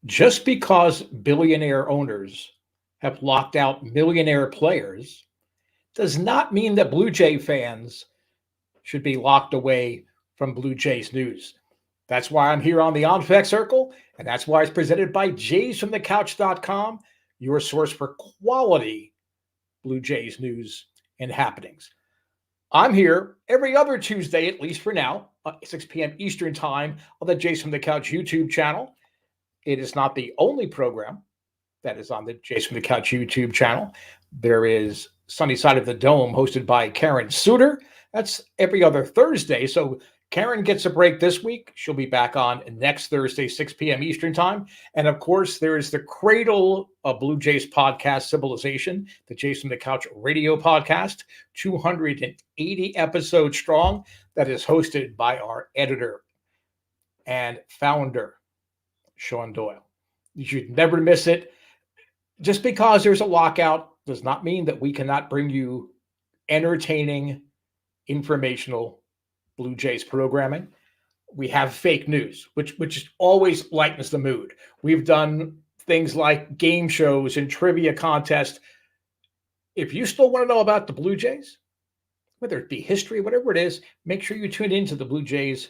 Just because billionaire owners have locked out millionaire players does not mean that Blue Jay fans should be locked away from Blue Jays news. That's why I'm here on the On Fek Circle, and that's why it's presented by JaysFromTheCouch.com, your source for quality Blue Jays news and happenings. I'm here every other Tuesday, at least for now, at 6 p.m. Eastern Time on the Jays from the Couch YouTube channel. It is not the only program that is on the Jays from the Couch YouTube channel. There is Sunny Side of the Dome, hosted by Karen Suter. That's every other Thursday. So Karen gets a break this week. She'll be back on next Thursday, 6 p.m. Eastern Time. And of course, there is the cradle of Blue Jays podcast civilization, the Jays from the Couch radio podcast, 280 episodes strong, that is hosted by our editor and founder, Sean Doyle. You should never miss it. Just because there's a lockout does not mean that we cannot bring you entertaining, informational Blue Jays programming. We have fake news, which always lightens the mood. We've done things like game shows and trivia contests. If you still want to know about the Blue Jays, whether it be history, whatever it is, make sure you tune into the Blue Jays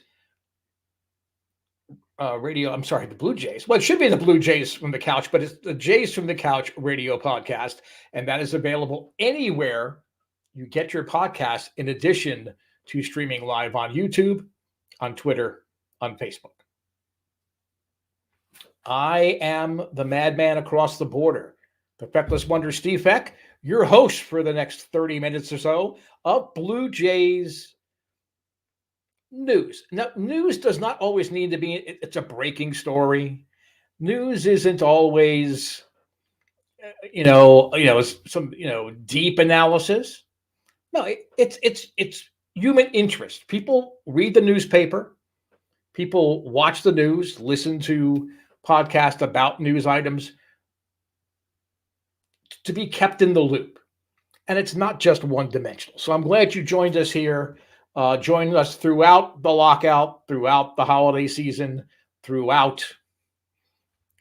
the Blue Jays. Well, it should be the Blue Jays from the Couch, but it's the Jays from the Couch radio podcast, and that is available anywhere you get your podcast, in addition to streaming live on YouTube, on Twitter, on Facebook. I am the madman across the border, the feckless wonder Steve Fek, your host for the next 30 minutes or so of Blue Jays news. Now, news does not always need to be, it's a breaking story. News isn't always, some, deep analysis. No, it's human interest. People read the newspaper, people watch the news, listen to podcasts about news items to be kept in the loop. And it's not just one dimensional. So I'm glad you joined us here. Joining us throughout the lockout, throughout the holiday season, throughout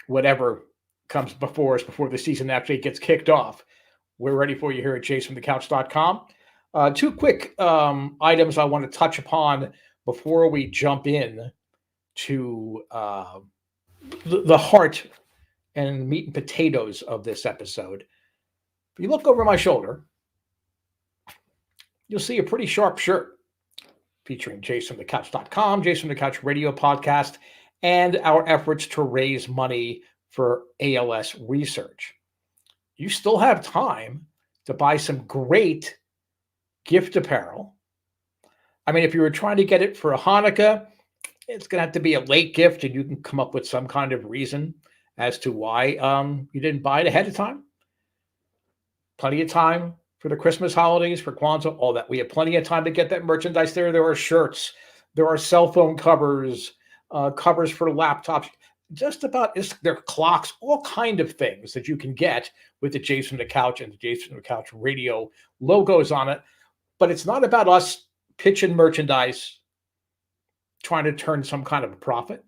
whatever comes before us before the season actually gets kicked off. We're ready for you here at JaysFromTheCouch.com. Two quick items I want to touch upon before we jump in to the heart and meat and potatoes of this episode. If you look over my shoulder, you'll see a pretty sharp shirt featuring JaysFromTheCouch.com, Jays from the Couch radio podcast, and our efforts to raise money for ALS research. You still have time to buy some great gift apparel. I mean, if you were trying to get it for a Hanukkah, it's going to have to be a late gift, and you can come up with some kind of reason as to why you didn't buy it ahead of time. Plenty of time for the Christmas holidays, for Kwanzaa, all that. We have plenty of time to get that merchandise there. There are shirts, there are cell phone covers, covers for laptops, just about, there are clocks, all kind of things that you can get with the Jays from the Couch and the Jays from the Couch radio logos on it. But it's not about us pitching merchandise, trying to turn some kind of a profit.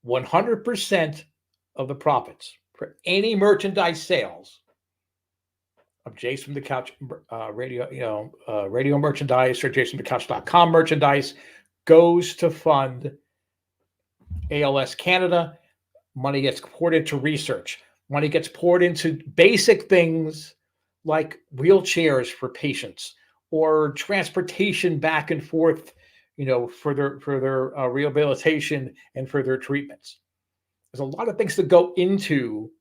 100% of the profits for any merchandise sales of Jays from the Couch radio, radio merchandise or JaysFromTheCouch.com merchandise goes to fund ALS Canada. Money gets poured into research. Money gets poured into basic things like wheelchairs for patients or transportation back and forth, for their rehabilitation and for their treatments. There's a lot of things that go into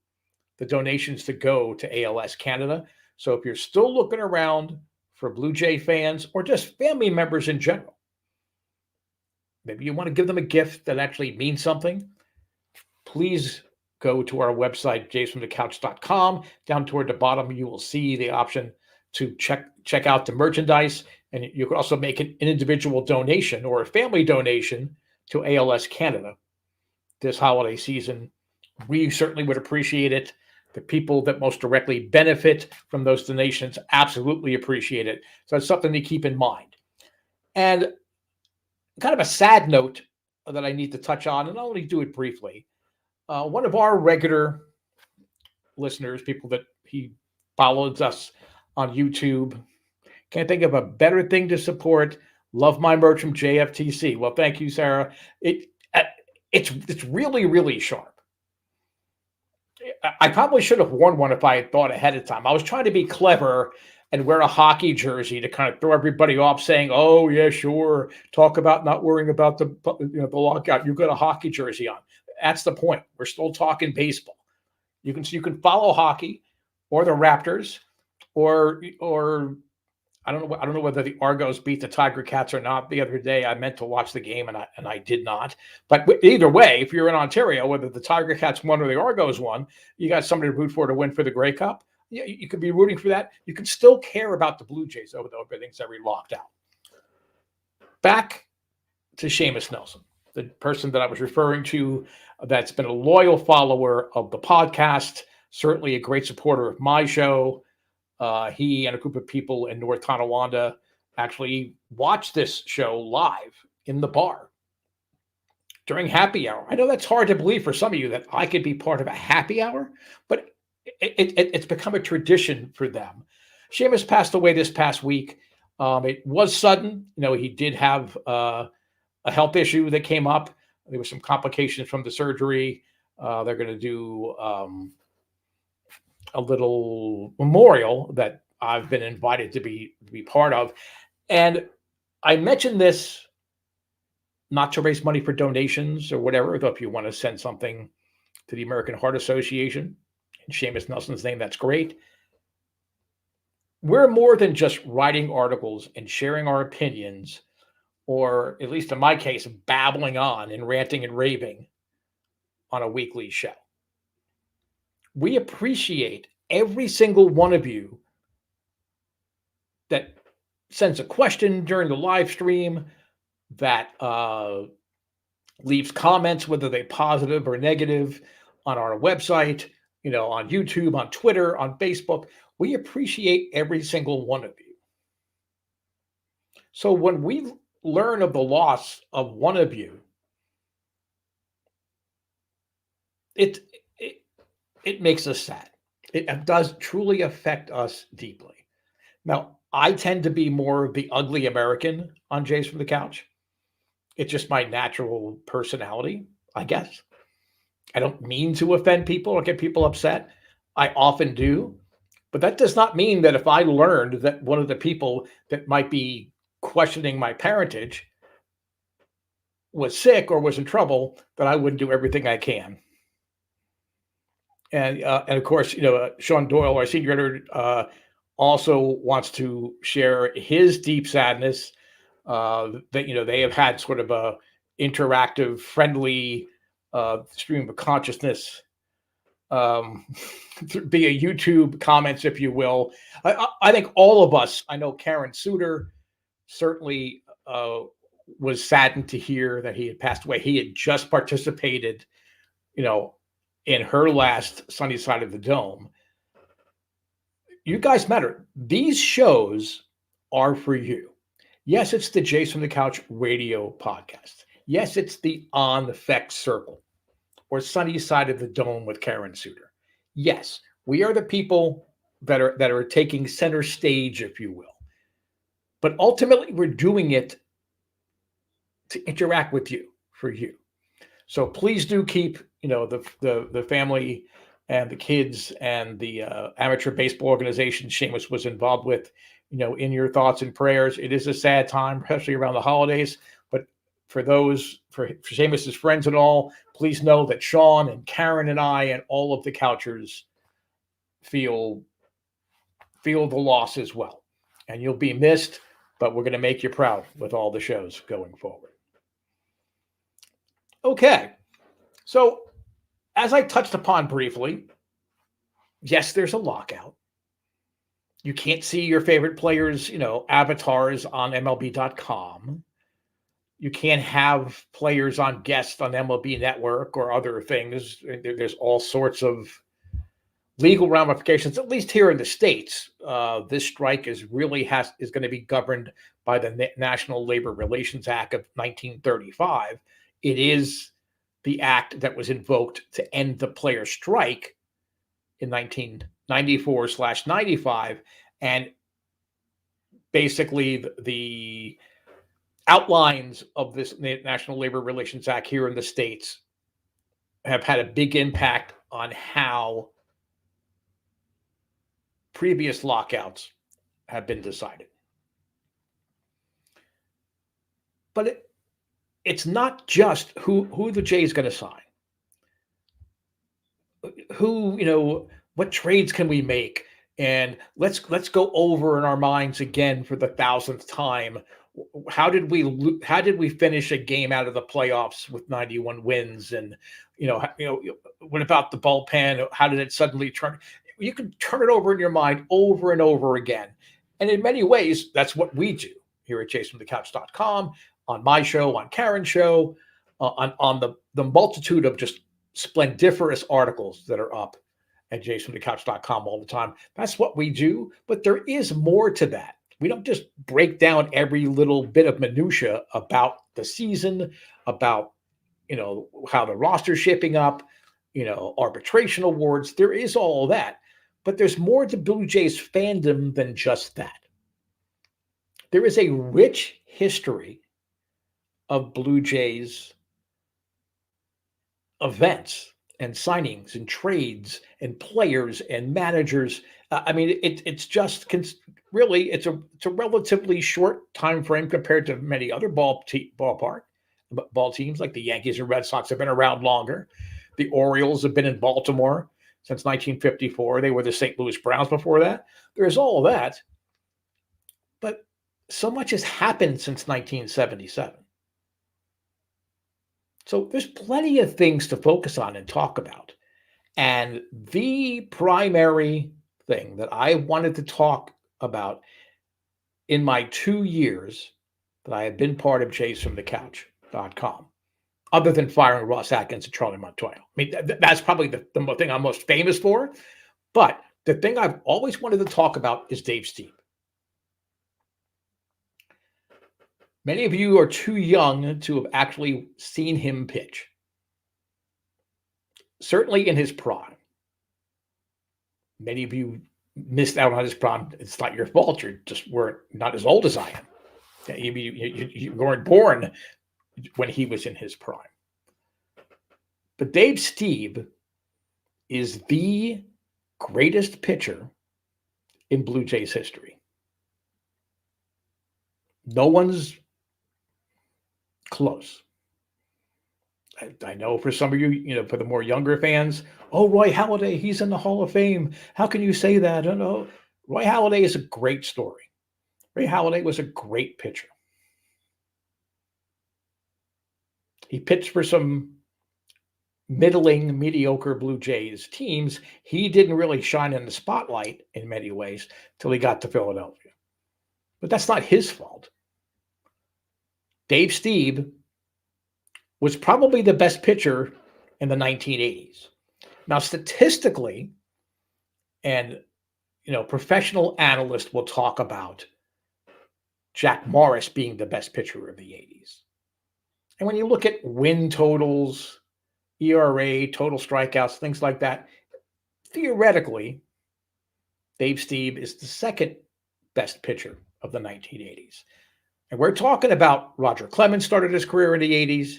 the donations to go to ALS Canada. So if you're still looking around for Blue Jay fans or just family members in general, maybe you want to give them a gift that actually means something, please go to our website, JaysFromTheCouch.com. Down toward the bottom, you will see the option to check out the merchandise. And you can also make an individual donation or a family donation to ALS Canada this holiday season. We certainly would appreciate it. The people that most directly benefit from those donations absolutely appreciate it. So it's something to keep in mind. And kind of a sad note that I need to touch on, and I'll only do it briefly. One of our regular listeners, people that he follows us on YouTube, can't think of a better thing to support. Love my merch from JFtC. Well, thank you, Sarah. It's really, really sharp. I probably should have worn one if I had thought ahead of time. I was trying to be clever and wear a hockey jersey to kind of throw everybody off, saying, "Oh yeah, sure. Talk about not worrying about the the lockout. You've got a hockey jersey on." That's the point. We're still talking baseball. You can follow hockey, or the Raptors, or I don't know whether the Argos beat the Tiger Cats or not. The other day, I meant to watch the game and I did not. But either way, if you're in Ontario, whether the Tiger Cats won or the Argos won, you got somebody to root for to win for the Grey Cup. You could be rooting for that. You can still care about the Blue Jays, though everything's every locked out. Back to Seamus Nelson, the person that I was referring to, that's been a loyal follower of the podcast, certainly a great supporter of my show. He and a group of people in North Tonawanda actually watched this show live in the bar during happy hour. I know that's hard to believe for some of you that I could be part of a happy hour, but it's become a tradition for them. Seamus passed away this past week. It was sudden. He did have a health issue that came up. There was some complications from the surgery. They're going to do a little memorial that I've been invited to be part of. And I mentioned this not to raise money for donations or whatever, though if you want to send something to the American Heart Association in Seamus Nelson's name, that's great. We're more than just writing articles and sharing our opinions, or at least in my case, babbling on and ranting and raving on a weekly show. We appreciate every single one of you that sends a question during the live stream, that leaves comments, whether they're positive or negative, on our website, on YouTube, on Twitter, on Facebook. We appreciate every single one of you. So when we learn of the loss of one of you, it makes us sad. It does truly affect us deeply. Now, I tend to be more of the ugly American on Jays from the Couch. It's just my natural personality, I guess. I don't mean to offend people or get people upset. I often do. But that does not mean that if I learned that one of the people that might be questioning my parentage was sick or was in trouble, that I wouldn't do everything I can. And of course, Sean Doyle, our senior editor, also wants to share his deep sadness that they have had sort of a interactive, friendly stream of consciousness via YouTube comments, if you will. I think all of us. I know Karen Suter certainly was saddened to hear that he had passed away. He had just participated, in her last Sunny Side of the Dome. You guys matter. These shows are for you. Yes, it's the Jays from the Couch radio podcast. Yes, it's the On Fek Circle or Sunny Side of the Dome with Karen Suter. Yes, we are the people that are taking center stage, if you will. But ultimately, we're doing it to interact with you, for you. So please do keep, the family and the kids and the amateur baseball organization Seamus was involved with, in your thoughts and prayers. It is a sad time, especially around the holidays. But for Seamus's friends and all, please know that Sean and Karen and I and all of the Couchers feel the loss as well. And you'll be missed, but we're going to make you proud with all the shows going forward. Okay. So, as I touched upon briefly, yes, there's a lockout. You can't see your favorite players, avatars on MLB.com. You can't have players on guests on MLB Network or other things. There's all sorts of legal ramifications, at least here in the States. This strike is going to be governed by the National Labor Relations Act of 1935. It is the act that was invoked to end the player strike in 1994/95, and basically the outlines of this National Labor Relations Act here in the States have had a big impact on how previous lockouts have been decided. But it's not just who the Jays is going to sign. What trades can we make? And let's go over in our minds again for the 1,000th time. How did we finish a game out of the playoffs with 91 wins? And what about the bullpen? How did it suddenly turn? You can turn it over in your mind over and over again. And in many ways, that's what we do here at JFtC.com, on my show, on Karen's show, on the multitude of just splendiferous articles that are up at JFtC.com all the time. That's what we do, but there is more to that. We don't just break down every little bit of minutia about the season, about how the roster's shaping up, arbitration awards. There is all that, but there's more to Blue Jays fandom than just that. There is a rich history of Blue Jays events and signings and trades and players and managers. It's a relatively short time frame compared to many other ball teams, like the Yankees and Red Sox have been around longer. The Orioles have been in Baltimore since 1954. They were the St. Louis Browns before that. There's all of that, but so much has happened since 1977. So there's plenty of things to focus on and talk about. And the primary thing that I wanted to talk about in my 2 years that I have been part of JFtC.com, other than firing Ross Atkins and Charlie Montoya. That's probably the thing I'm most famous for. But the thing I've always wanted to talk about is Dave Stieb. Many of you are too young to have actually seen him pitch. Certainly in his prime. Many of you missed out on his prime. It's not your fault. You just weren't not as old as I am. You weren't born when he was in his prime. But Dave Stieb is the greatest pitcher in Blue Jays history. No one's close. I know for some of you, for the more younger fans, Roy Halladay, he's in the Hall of Fame. How can you say that? I don't know. Roy Halladay is a great story. Roy Halladay was a great pitcher. He pitched for some middling, mediocre Blue Jays teams. He didn't really shine in the spotlight in many ways till he got to Philadelphia. But that's not his fault. Dave Stieb was probably the best pitcher in the 1980s. Now, statistically, and professional analysts will talk about Jack Morris being the best pitcher of the 80s. And when you look at win totals, ERA, total strikeouts, things like that, theoretically, Dave Stieb is the second best pitcher of the 1980s. And we're talking about Roger Clemens started his career in the 80s.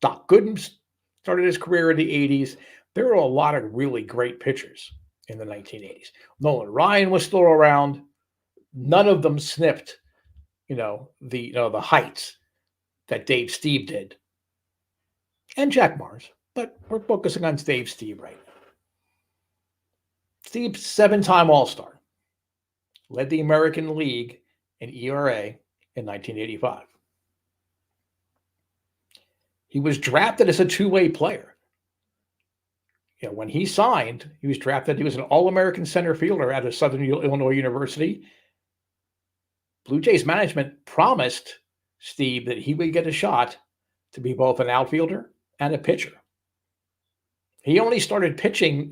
Doc Gooden started his career in the 80s. There were a lot of really great pitchers in the 1980s. Nolan Ryan was still around. None of them sniffed, the heights that Dave Stieb did. And Jack Morris. But we're focusing on Dave Stieb right now. Stieb, 7-time All-Star. Led the American League in ERA in 1985. He was drafted as a two-way player. When he signed, he was drafted. He was an All-American center fielder out of Southern Illinois University. Blue Jays management promised Stieb that he would get a shot to be both an outfielder and a pitcher. He only started pitching,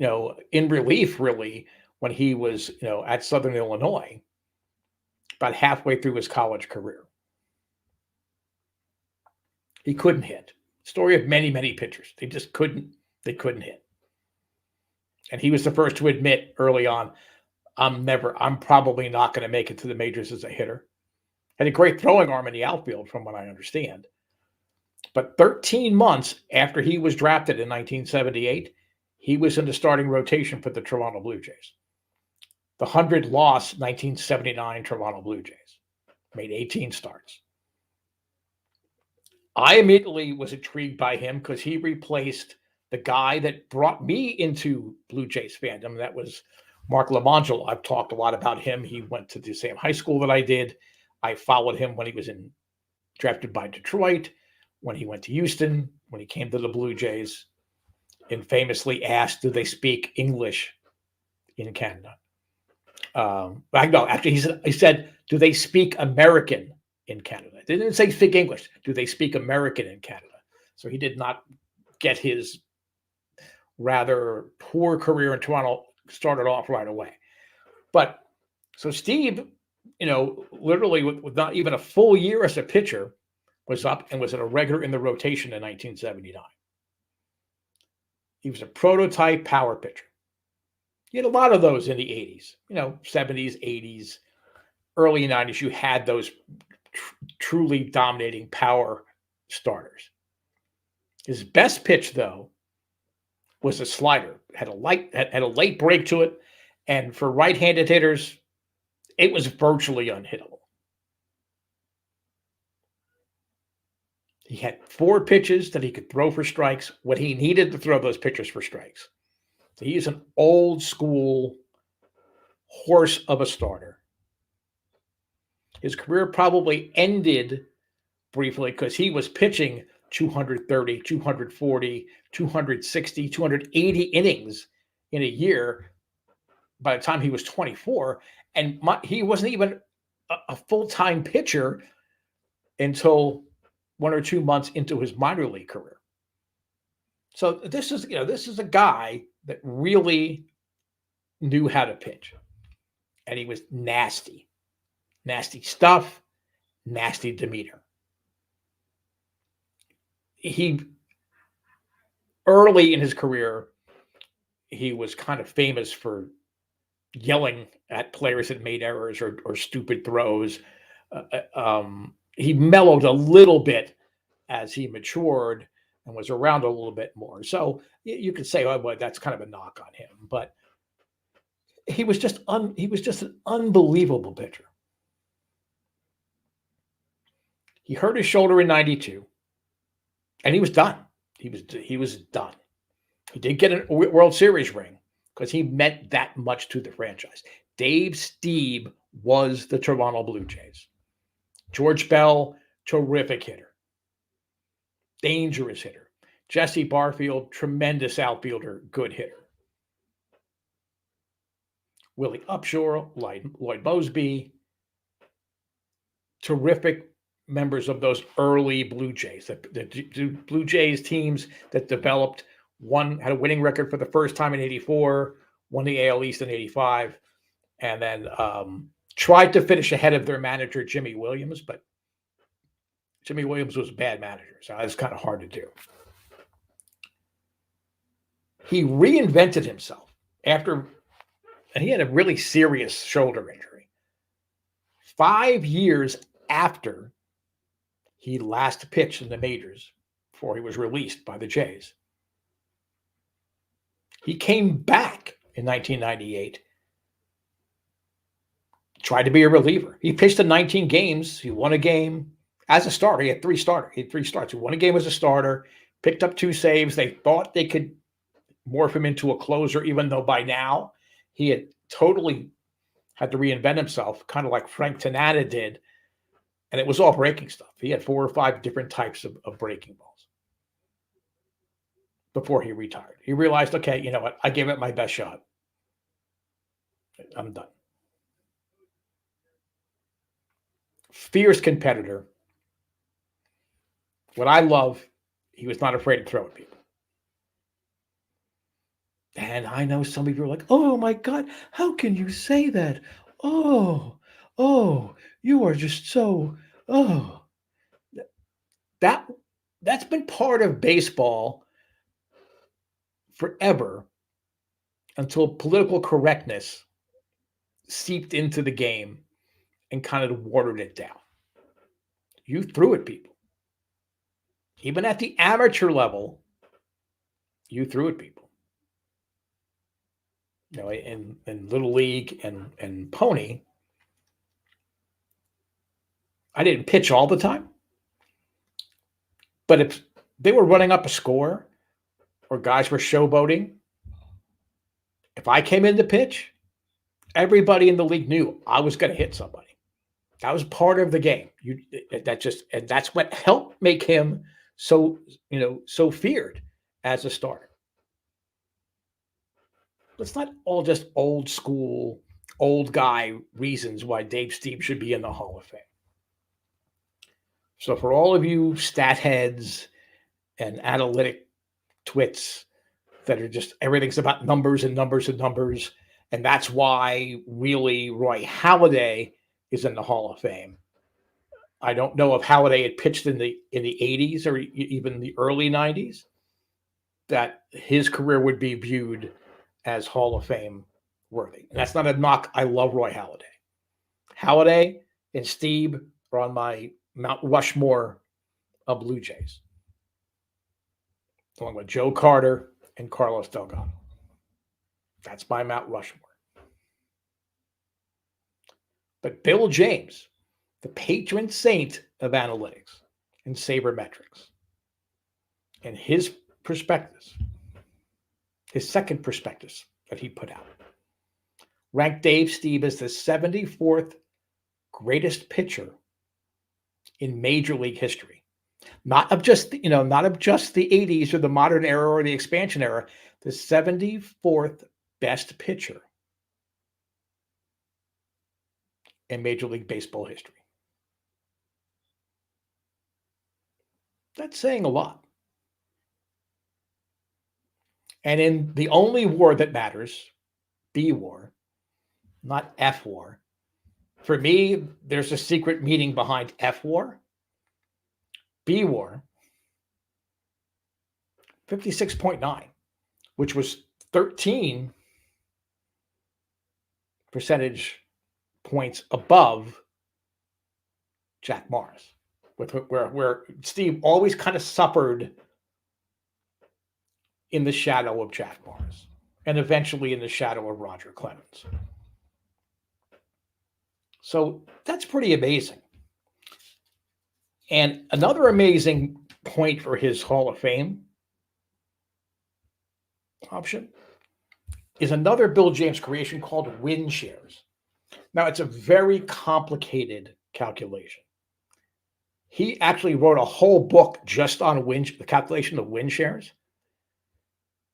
in relief, really, when he was, at Southern Illinois, about halfway through his college career. He couldn't hit. Story of many, many pitchers. They just couldn't hit. And he was the first to admit early on, I'm probably not going to make it to the majors as a hitter. Had a great throwing arm in the outfield, from what I understand. But 13 months after he was drafted in 1978, he was in the starting rotation for the Toronto Blue Jays. The 100-loss 1979 Toronto Blue Jays. Made 18 starts. I immediately was intrigued by him because he replaced the guy that brought me into Blue Jays fandom. That was Mark Lamongel. I've talked a lot about him. He went to the same high school that I did. I followed him when he was drafted by Detroit, when he went to Houston, when he came to the Blue Jays, and famously asked, do they speak English in Canada? Actually, he said, do they speak American in Canada? They didn't say speak English. Do they speak American in Canada? So he did not get his rather poor career in Toronto started off right away. But so Steve, literally with not even a full year as a pitcher, was up and was a regular in the rotation in 1979. He was a prototype power pitcher. You had a lot of those in the 80s, 70s, 80s, early 90s. You had those truly dominating power starters. His best pitch, though, was a slider. Had a late break to it, and for right-handed hitters, it was virtually unhittable. He had 4 pitches that he could throw for strikes when he needed to throw those pitches for strikes. So he is an old school horse of a starter. His career probably ended briefly because he was pitching 230, 240, 260, 280 innings in a year by the time he was 24. And he wasn't even a full-time pitcher until 1 or 2 months into his minor league career. So this is a guy that really knew how to pitch. And he was nasty. Nasty stuff, nasty demeanor. Early in his career, he was kind of famous for yelling at players that made errors or stupid throws. He mellowed a little bit as he matured and was around a little bit more. So you could say, oh, well, that's kind of a knock on him. But he was just an unbelievable pitcher. He hurt his shoulder in 92, and he was done. He was done. He did get a World Series ring because he meant that much to the franchise. Dave Stieb was the Toronto Blue Jays. George Bell, terrific hitter. Dangerous hitter. Jesse Barfield, tremendous outfielder, good hitter. Willie Upshur, Lloyd Mosby, terrific members of those early Blue Jays. The Blue Jays teams that developed, one had a winning record for the first time in 84, won the AL East in 85, and then tried to finish ahead of their manager, Jimmy Williams, but Jimmy Williams was a bad manager, so it was kind of hard to do. He reinvented himself and he had a really serious shoulder injury. 5 years after he last pitched in the majors, before he was released by the Jays, he came back in 1998, tried to be a reliever. He pitched in 19 games. He won a game as a starter. He had 3 starts. He won a game as a starter, picked up 2 saves. They thought they could morph him into a closer, even though by now he had totally had to reinvent himself, kind of like Frank Tanana did. And it was all breaking stuff. He had 4 or 5 different types of breaking balls before he retired. He realized, okay, you know what? I gave it my best shot. I'm done. Fierce competitor. What I love, he was not afraid to throw at people. And I know some of you are like, oh my God, how can you say that? Oh, you are just so, that That's been part of baseball forever until political correctness seeped into the game and kind of watered it down. You threw at people. Even at the amateur level, you threw at people. You know, in Little League and Pony, I didn't pitch all the time. But if they were running up a score or guys were showboating, if I came in to pitch, everybody in the league knew I was going to hit somebody. That was part of the game. And that's what helped make him so feared as a starter. It's not all just old school, old guy reasons why Dave Stieb should be in the Hall of Fame. So for all of you stat heads and analytic twits that are just everything's about numbers and numbers and numbers, and that's why really Roy Halladay is in the Hall of Fame. I don't know if Halladay had pitched in the 80s or even the early 90s, that his career would be viewed as Hall of Fame worthy. And that's not a knock. I love Roy Halladay. Halladay and Stieb are on my Mount Rushmore of Blue Jays, along with Joe Carter and Carlos Delgado. That's my Mount Rushmore. But Bill James, the patron saint of analytics and sabermetrics, and his prospectus, his second prospectus that he put out, ranked Dave Stieb as the 74th greatest pitcher in Major League history. Not of just the 80s or the modern era or the expansion era, the 74th best pitcher in Major League Baseball history. That's saying a lot. And in the only war that matters, B war, not F war. For me, there's a secret meaning behind F war. B war, 56.9, which was 13 percentage points above Jack Morris, where Steve always kind of suffered in the shadow of Jack Morris and eventually in the shadow of Roger Clemens. So that's pretty amazing. And another amazing point for his Hall of Fame option is another Bill James creation called win shares. Now, it's a very complicated calculation. He actually wrote a whole book just on the calculation of win shares.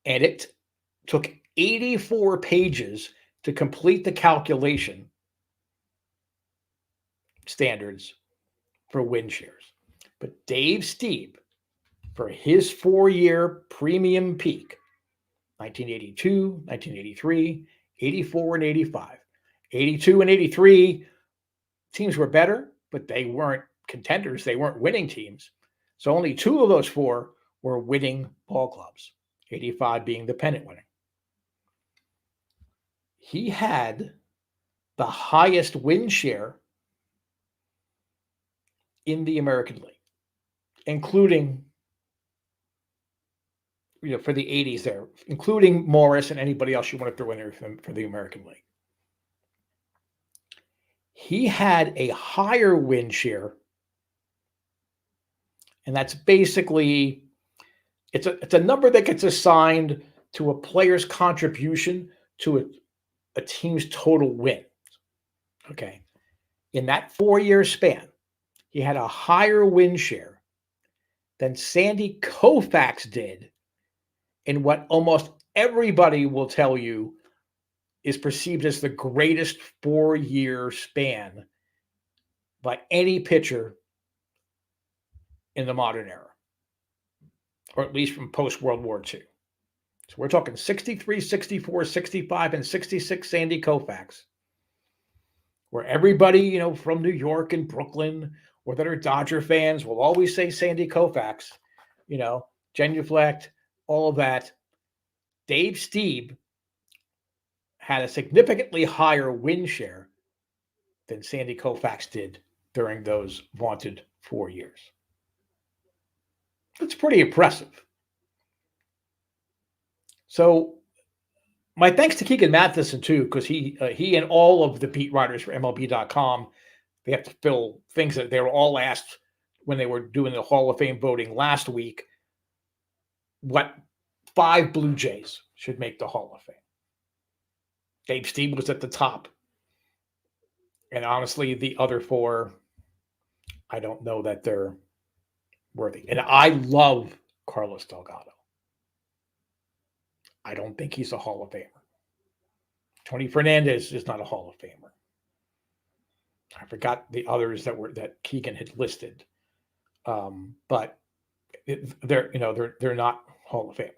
And it took 84 pages to complete the calculation standards for win shares. But Dave Stieb, for his 4-year premium peak, 1982, 1983, 84, and 85. 82 and 83, teams were better, but they weren't contenders. They weren't winning teams. So only 2 of those 4 were winning ball clubs, 85 being the pennant winning. He had the highest win share in the American League, including, for the 80s there, including Morris and anybody else you want to throw in there for the American League. He had a higher win share, and that's basically, it's a number that gets assigned to a player's contribution to a team's total wins. Okay. In that 4-year span, he had a higher win share than Sandy Koufax did in what almost everybody will tell you is perceived as the greatest 4-year span by any pitcher in the modern era, or at least from post-World War II. So we're talking 63, 64, 65, and 66 Sandy Koufax, where everybody, from New York and Brooklyn or that are Dodger fans will always say Sandy Koufax. genuflect, all of that. Dave Stieb had a significantly higher win share than Sandy Koufax did during those vaunted 4 years. That's pretty impressive. So my thanks to Keegan Matheson, too, because he and all of the beat writers for MLB.com, they have to fill things that they were all asked when they were doing the Hall of Fame voting last week, what 5 Blue Jays should make the Hall of Fame. Dave Stieb was at the top. And honestly, the other 4, I don't know that they're worthy. And I love Carlos Delgado. I don't think he's a Hall of Famer. Tony Fernandez is not a Hall of Famer. I forgot the others that Keegan had listed, but they're not Hall of Famers.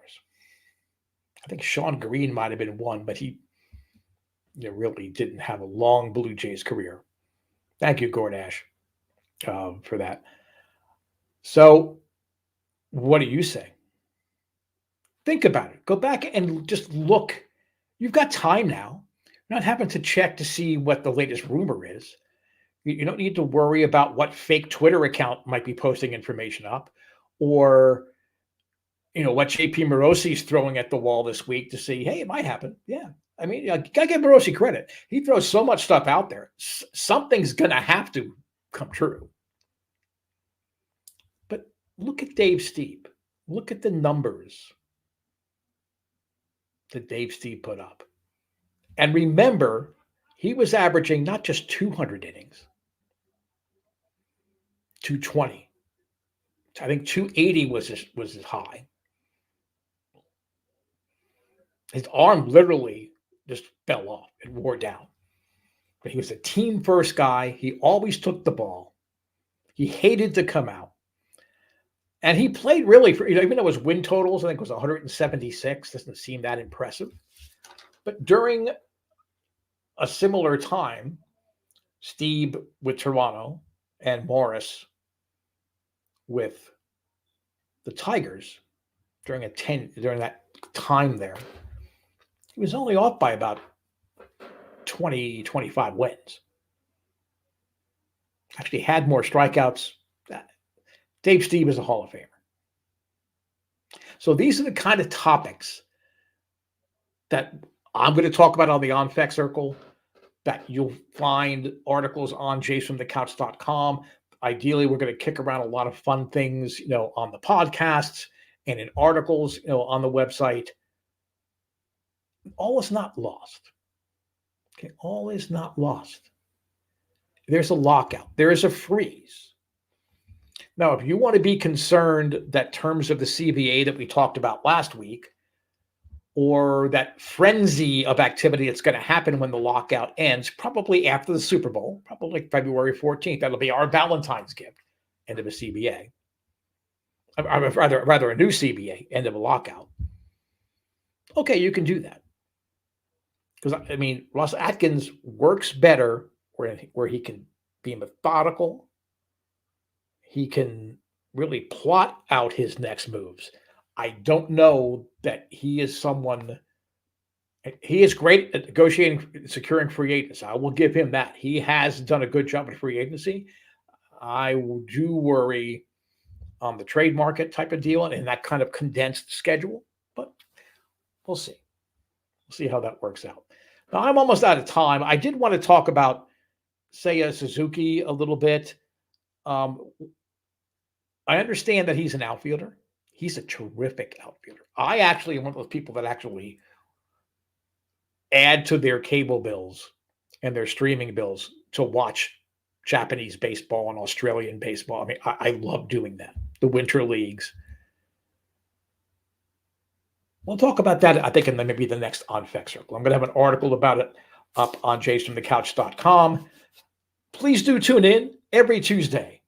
I think Sean Green might have been one, but he really didn't have a long Blue Jays career. Thank you, Gordash, for that. So, what do you say? Think about it. Go back and just look. You've got time now. You're not having to check to see what the latest rumor is. You don't need to worry about what fake Twitter account might be posting information up, or what JP Morosi's throwing at the wall this week to see, hey, it might happen. Yeah. I mean, you gotta give Morosi credit. He throws so much stuff out there. Something's gonna have to come true. But look at Dave Stieb. Look at the numbers that Dave Stieb put up. And remember, he was averaging not just 200 innings, 220. I think 280 was his high. His arm literally just fell off. It wore down. But he was a team first guy. He always took the ball. He hated to come out. And he played really for, even though his win totals, I think, was 176, doesn't seem that impressive. But during a similar time, Stieb with Toronto and Morris with the Tigers during that time there, he was only off by about 20, 25 wins. Actually had more strikeouts. Dave Stieb is a Hall of Famer. So these are the kind of topics that I'm going to talk about on the On Fek Circle, that you'll find articles on JFromTheCouch.com. Ideally, we're going to kick around a lot of fun things, on the podcasts and in articles, on the website. All is not lost. Okay, all is not lost. There's a lockout. There is a freeze. Now, if you want to be concerned that terms of the CBA that we talked about last week, or that frenzy of activity that's going to happen when the lockout ends, probably after the Super Bowl, probably February 14th, that'll be our Valentine's gift, end of a CBA. Rather a new CBA, end of a lockout. Okay, you can do that. Because, Ross Atkins works better where he can be methodical. He can really plot out his next moves. I don't know that he is someone. He is great at negotiating, securing free agents. I will give him that. He has done a good job at free agency. I do worry on the trade market type of deal and that kind of condensed schedule, but we'll see. We'll see how that works out. Now, I'm almost out of time. I did want to talk about Seiya Suzuki a little bit. I understand that he's an outfielder. He's a terrific outfielder. I actually am one of those people that actually add to their cable bills and their streaming bills to watch Japanese baseball and Australian baseball. I love doing that. The winter leagues. We'll talk about that, I think, in maybe the next On Fek Circle. I'm going to have an article about it up on JFromTheCouch.com. Please do tune in every Tuesday,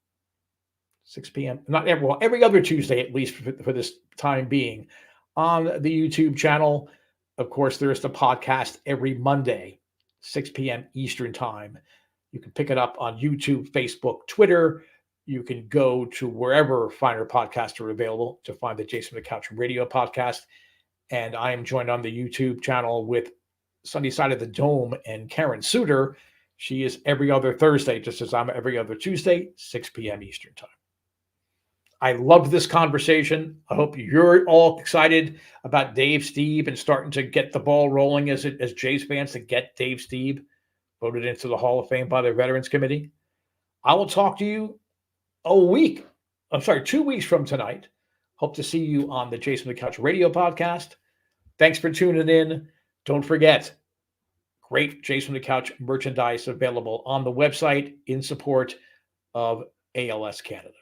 6 p.m. Every other Tuesday, at least for this time being, on the YouTube channel. Of course, there's the podcast every Monday, 6 p.m. Eastern time. You can pick it up on YouTube, Facebook, Twitter, You can go to wherever finer podcasts are available to find the Jason the Couch Radio podcast. And I am joined on the YouTube channel with Sunny Side of the Dome and Karen Suter. She is every other Thursday, just as I'm every other Tuesday, 6 p.m. Eastern Time. I love this conversation. I hope you're all excited about Dave Stieb and starting to get the ball rolling as Jays fans to get Dave Stieb voted into the Hall of Fame by the Veterans Committee. I will talk to you 2 weeks from tonight. Hope to see you on the Jason the Couch Radio podcast. Thanks for tuning in. Don't forget, great Jason the Couch merchandise available on the website in support of ALS Canada.